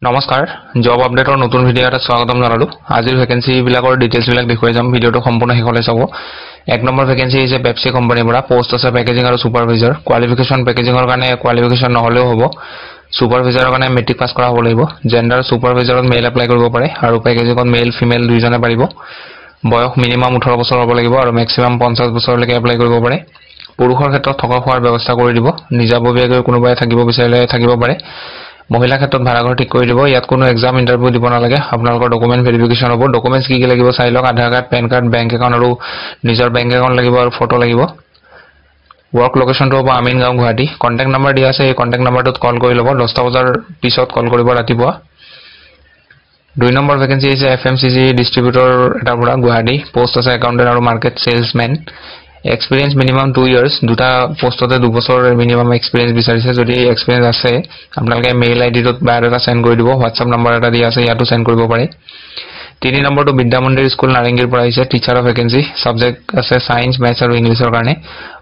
নমস্কাৰ জব আপডেটৰ নতুন ভিডিঅ' এটা স্বাগতম জনালো আজিৰ ভ্যাকেন্সি বিলাকৰ ডিটেইলছ বিলাক দেখুৱাই যাম ভিডিঅ'টো সম্পূৰ্ণ শেষলৈ চাব এক নম্বৰ ভ্যাকেন্সি হৈছে পেপসি কোম্পানীৰ পৰা পোষ্ট আছে পেকেজিং আৰু সুপাৰভাইজাৰ কোৱালিফিকেশন পেকেজিংৰ কাৰণে কোৱালিফিকেশন নহলেও হ'ব সুপাৰভাইজাৰৰ কাৰণে মেট্ৰিক পাছ কৰা হ'ব লাগিব জেন্ডাৰ সুপাৰভাইজাৰত মেল এপ্লাই কৰিব পাৰে আৰু পেকেজিংত মেল ফিমেল দুইজনে পাৰিব বয়স মিনিমাম 18 বছৰ হ'ব লাগিব আৰু ম্যাক্সিমাম 50 বছৰলৈকে এপ্লাই কৰিব পাৰে পুৰুষৰ ক্ষেত্ৰত থকা খোৱাৰ ব্যৱস্থা কৰি দিব নিজাববীয়াকৈ কোনোবাই থাকিব বিচাৰিলে থাকিব পাৰে মহিলা ক্ষেত্ৰত ভাড়াঘৰ ঠিক কৰি দিব ইয়াত কোনো এক্সাম ইন্টাৰভিউ দিব নালাগে আপোনালোকৰ ডকুমেন্ট ভেৰিফিকেশন হ'ব ডকুমেন্টছ কি লাগিব চাই লওক Aadhaar card PAN card bank account আৰু নিজৰ বেংক একাউণ্ট লাগিব আৰু ফটো লাগিব ওয়াৰ্ক লোকেশনটো হ'ব আমিনগাঁও গুৱাহাটী কন্টাক্ট নাম্বাৰ দিয়া আছে এই কন্টাক্ট নাম্বাৰটোত কল কৰি ল'ব 10টা বজাৰ পিছত কল কৰিব ৰাতিপুৱা 2 নম্বৰ ভ্যাকেন্সি আছে এফএমসিজি ডিস্ট্ৰিবিউটৰ এটা পৰা গুৱাহাটী পোষ্ট আছে একাউন্টেন্ট আৰু market salesman experience minimum 2 years দুটা পোষ্টতে 2 বছৰ মিনিমাম এক্সপেৰিয়েন্স বিচাৰিছে যদি এক্সপেৰিয়েন্স আছে আপোনালোকে মেইল আইডিটোত বায়োডাটা সেন্ড কৰি দিব হোৱাটসঅ্যাপ নম্বৰ এটা দিয়া আছে ইয়াতো সেন্ড কৰিব পাৰে 3 নম্বৰটো বিদ্যা মন্দিৰ স্কুল নাৰেঙ্গীৰ পৰা আহিছে টিচাৰ অফ ভ্যাকেন্সি সাবজেক্ট আছে সায়েন্স মেথছ আৰু ইংলিছৰ কাৰণে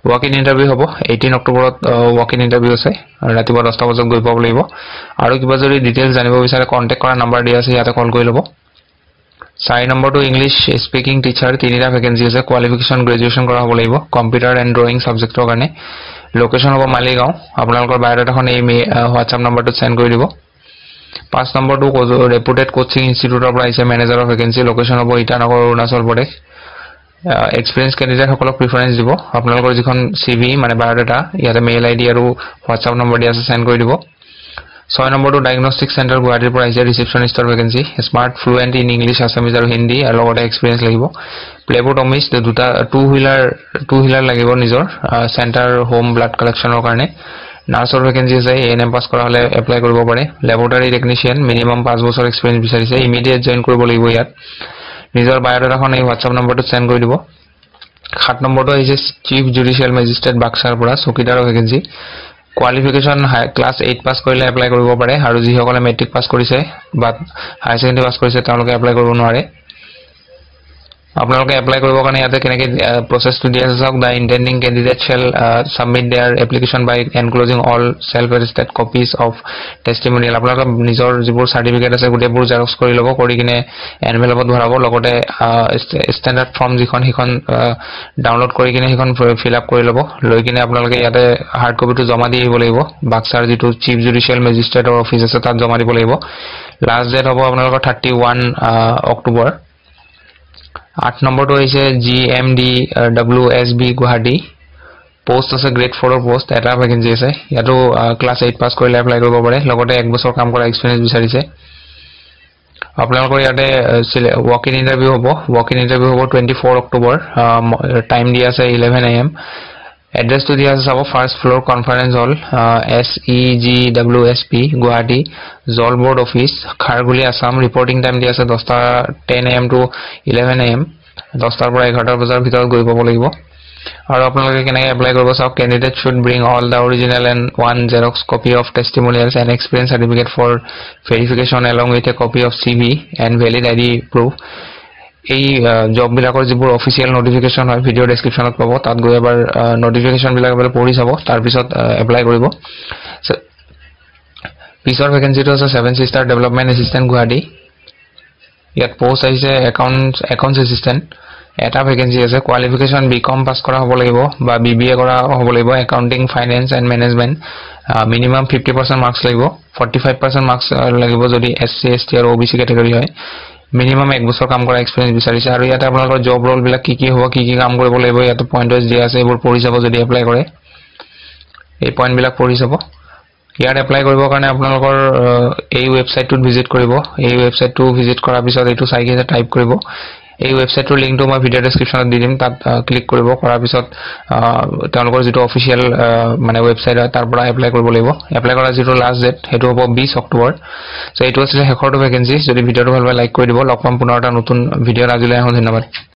ওয়াক ইন ইন্টাৰভিউ হ'ব 18 অক্টোবৰত ওয়াক ইন ইন্টাৰভিউ আছে ৰাতিপুৱা 10টা বজাত গৈ পাব লাগিব আৰু কিবা যদি ডিটেইলছ জানিব বিচাৰে কন্টাক্ট কৰা নম্বৰ দিয়া আছে ইয়াতে কল কৰি ল'ব 4 নম্বৰটো ইংলিছ স্পিকিং টিচাৰ তিনিটা ভ্যাকেন্সি আছে কোৱালিফিকেশন গ্ৰেজুৱেচন কৰা হ'ব লাগিব কম্পিউটাৰ এণ্ড ড্ৰয়িং সাবজেক্টৰ কাৰণে লোকেশন হ'ব মালিগাঁও আপোনালোকৰ বায়োডাটাখন এই হোৱাটসঅ্যাপ নম্বৰটোত সেন্ড কৰি দিব 5 নম্বৰটো ৰেপুটেড কোচিং ইনষ্টিটিউটৰ পৰা আহিছে মেনেজাৰ অফ ভ্যাকেন্সি লোকেশন হ'ব ইটানগৰ অৰুণাচল প্ৰদেশ এক্সপেৰিয়েন্স ক্যান্ডিডেট সকলক প্ৰিফাৰেন্স দিব আপোনালোকৰ যিখন সিভি মানে বায়োডাটা ইয়াতে মেইল আইডি আৰু হোৱাটসঅ্যাপ নম্বৰ দিয়া আছে সেন্ড কৰি দিব 6 নম্বৰটো ডায়াগনস্টিক সেন্টাৰ গুৱাহাটীৰ পৰা আহিছে ৰিসেপশনিষ্টৰ vacancy smart fluent in English Assamese আৰু হিন্দী আৰু লগতে এক্সপেৰিয়েন্স লাগিব প্লেবুট অমিছ দুটা টু হুইলাৰ লাগিব নিজৰ সেন্টাৰ হোম ব্লাড কালেকচনৰ কাৰণে নাৰ্ছৰ ভ্যাকেন্সি আছে এএনএম পাস কৰা হলে এপ্লাই কৰিব পাৰে ল্যাবৰেটৰী টেকনিশিয়ান মিনিমাম 5 বছৰ এক্সপেৰিয়েন্স বিচাৰিছে ইমিডিয়েট জয়েন কৰিব লাগিব ইয়াত নিজৰ বায়োডাটাখন এই হোৱাটসঅ্যাপ নম্বৰটোত সেন্ড কৰি দিব 7 নম্বৰটো আহিছে চিফ জুডিশিয়াল মেজিস্ট্ৰেট বাক্সাৰ পৰা চকীদাৰৰ ভ্যাকেন্সি কোৱালিফিকেশন ক্লাস 8 পাস কৰিলে এপ্লাই কৰিব পাৰে আৰু যিসকলে মেট্ৰিক পাস কৰিছে বা হাই সেকেন্ডাৰী পাস কৰিছে তেওঁলোকে এপ্লাই কৰিব নোৱাৰে আপোনালোকে এপ্লাই কৰিবৰ কাৰণে ইয়াতে কেনেকৈ প্ৰসেসটো দিয়া আছে চাওক the intending candidate shall submit their application by enclosing all self attested copies of testimonial আপোনালোকে নিজৰ যিবোৰ সাৰ্টিফিকেট আছে গোটেইবোৰ জেৰক্স কৰি ল'ব কৰি কিনে এনভেলপত ভৰাব লগতে ষ্টেণ্ডাৰ্ড ফৰ্ম যিখন হিখন ডাউনলোড কৰি কিনে হিখন ফিল আপ কৰি ল'ব লৈ কিনে আপোনালোকে ইয়াতে হাৰ্ড কপিটো জমা দি আহিব লাগিব বাক্সাৰ যিটো চিফ জুডিশিয়াল মেজিস্ট্ৰেটৰ অফিচ আছে তাত জমা দিব লাগিব লাষ্ট ডেট হ'ব আপোনালোকৰ 31 অক্টোবৰ 8 নম্বৰটো হৈছে GMDWSB গুৱাহাটী পোষ্ট আছে গ্ৰেড 4 পোষ্ট এটা ভ্যাকেন্সি আছে ইয়াতো ক্লাস 8 পাস কৰিলে এপ্লাই কৰিব পাৰে লগতে 1 বছৰ কাম কৰা এক্সপেৰিয়েন্স বিচাৰিছে আপোনালোকৰ ইয়াতে ওয়াক ইন ইন্টাৰভিউ হ'ব 24 অক্টোবৰ টাইম দিয়া আছে 11 AM এড্ৰেছটো দিয়া আছে চাব first floor conference hall SEGWSP Guwahati Jal board office Kharguli Assam reporting time দিয়া আছে 10 AM to 11 AM 10টাৰ পৰা 11টাৰ বজাৰ ভিতৰত গৈ পাব লাগিব আৰু আপোনালোকে কেনেকৈ এপ্লাই কৰিব চাওক candidate should bring all the original and one xerox copy of testimonials and experience certificate for verification along with a copy of CV and valid ID proof এই জব বিলাকৰ যিবোৰ অফিচিয়েল নোটিফিকেশন হয় video ডেসক্ৰিপচনত পাব তাত গৈ এবাৰ notification বিলাক পঢ়ি চাব তাৰ পিছত এপ্লাই কৰিব পিছৰ ভ্যাকেন্সিটো আছে 7 সিস্টাৰ ডেভেলপমেন্ট এসিস্ট্যান্ট গুৱাহাটী ইয়াত পোষ্ট আহিছে একাউন্টস এসিস্ট্যান্ট এটা ভ্যাকেন্সি আছে কোৱালিফিকেশন বিকম পাস কৰা হ'ব লাগিব বা BBA কৰা হ'ব লাগিব accounting finance and management minimum 50% marks লাগিব 45% মাৰ্কস লাগিব যদি SC ST আৰু OBC ক্যাটাগৰী হয় মিনিমাম 1 বছৰ কাম কৰা এক্সপেৰিয়েন্স বিচাৰিছে আৰু ইয়াতে আপোনালোকৰ জব ৰোল বিলাক কি হ'ব কি কাম কৰিব লাগিব ইয়াতে পইণ্ট ওয়াইজ দিয়া আছে এইবোৰ পঢ়ি যাব যদি এপ্লাই কৰে এই পইণ্ট বিলাক পঢ়ি যাব ইয়াত এপ্লাই কৰিবৰ কাৰণে আপোনালোকৰ এই ৱেবসাইটটোত ভিজিট কৰিব এই ৱেবসাইটটো ভিজিট কৰাৰ পিছত এইটো চাই কিনে টাইপ কৰিব এই ৱেবসাইটৰ লিংকটো মই ভিডিও ডেসক্ৰিপচনত দি দিম তাত ক্লিক কৰিব কৰাৰ পিছত তেওঁলোকৰ যেটো অফিচিয়েল মানে ৱেবসাইট তাৰ পৰা এপ্লাই কৰিব লাগিব এপ্লাই কৰাৰ যেটো লাষ্ট ডেট হেতু হ'ব 20 অক্টোবৰ সো এইটো আছে শেষৰটো ভ্যাকেন্সি যদি ভিডিওটো ভাল লাগে লাইক কৰি দিব লগ পাম পুনৰ এটা নতুন ভিডিওৰ আজিলৈ ধন্যবাদ